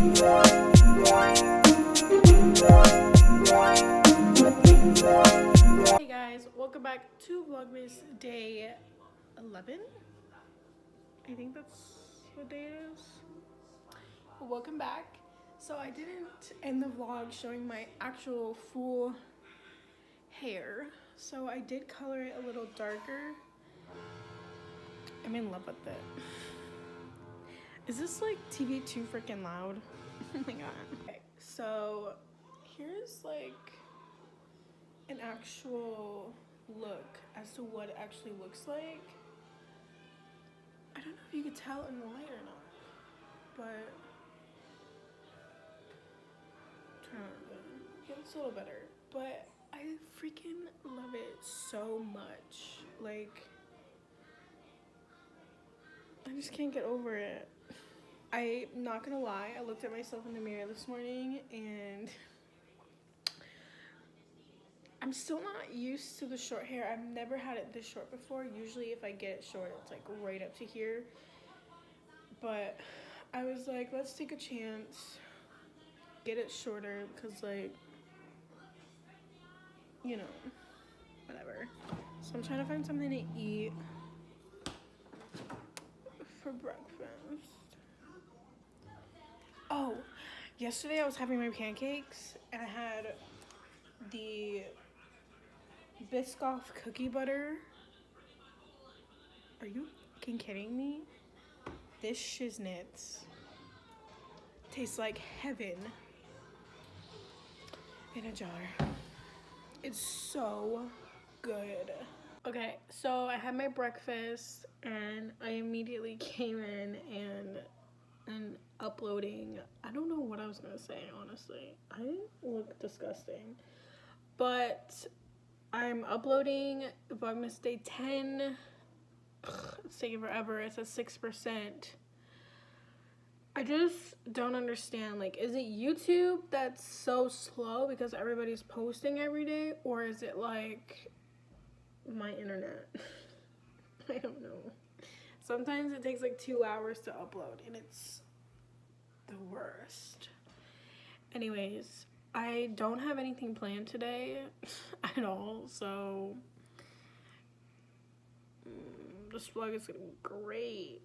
Hey guys, welcome back to Vlogmas day 11. I think that's what day it is. Welcome back. So I didn't end the vlog showing my actual full hair, so I did color it a little darker. I'm in love with it. Is this like TV too freaking loud? Oh my god. Okay, so here's like an actual look as to what it actually looks like. I don't know if you could tell in the light or not, but turn on, yeah, it's a little better. But I freaking love it so much. Like, I just can't get over it. I'm not gonna lie, I looked at myself in the mirror this morning and I'm still not used to the short hair. I've never had it this short before. Usually if I get it short, it's like right up to here. But I was like, let's take a chance, get it shorter, because like, you know, whatever. So I'm trying to find something to eat for breakfast. Oh, yesterday I was having my pancakes and I had the Biscoff cookie butter. Are you fucking kidding me? This shiznits tastes like heaven in a jar. It's so good. Okay, so I had my breakfast and I immediately came in and uploading. I don't know what I was gonna say, honestly. I look disgusting. But I'm uploading Vlogmas day 10. Ugh, it's taking forever. It's at 6%. I just don't understand. Like, is it YouTube that's so slow because everybody's posting every day? Or is it like my internet? I don't know. Sometimes it takes like 2 hours to upload and it's the worst. Anyways, I don't have anything planned today at all, so this vlog is gonna be great.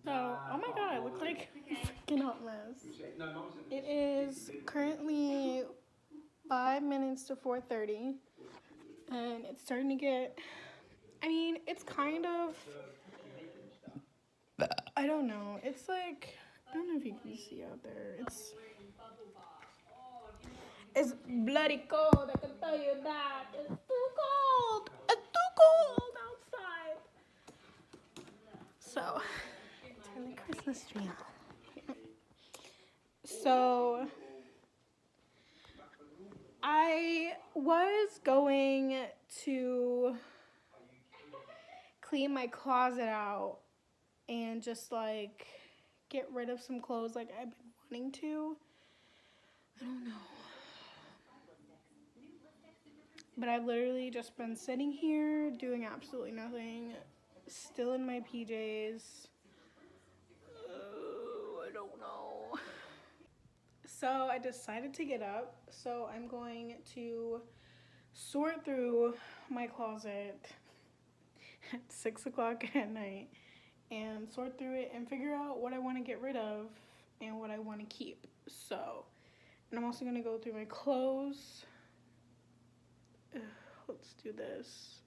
So, oh my god, I look like a freaking hot mess. It is currently 5 minutes to 4:30, and it's starting to get, I mean, it's kind of, I don't know, it's like, I don't know if you can see out there, it's bloody cold, I can tell you that. It's too cold. It's too cold outside. So, turn the Christmas tree on. So, I was going to clean my closet out and just like get rid of some clothes like I've been wanting to. I don't know. But I've literally just been sitting here doing absolutely nothing, still in my PJs. I don't know. So I decided to get up. So I'm going to sort through my closet at 6 o'clock at night and sort through it and figure out what I want to get rid of and what I want to keep. So, and I'm also going to go through my clothes. Let's do this.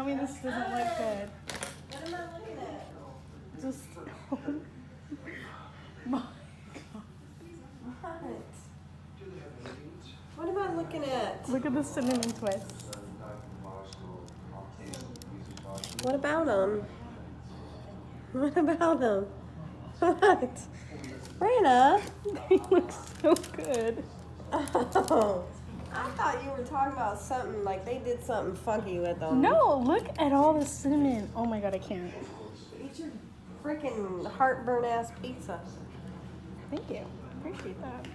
me this doesn't look good. What am I looking at? Just, oh my God. What am I looking at? Look at the cinnamon twist. What about them? What about them? What? Raina? They look so good. Oh, I thought you were talking about something like they did something funky with them. No, look at all the cinnamon. Oh my God, I can't. Eat your freaking heartburn ass pizza. Thank you. Appreciate that.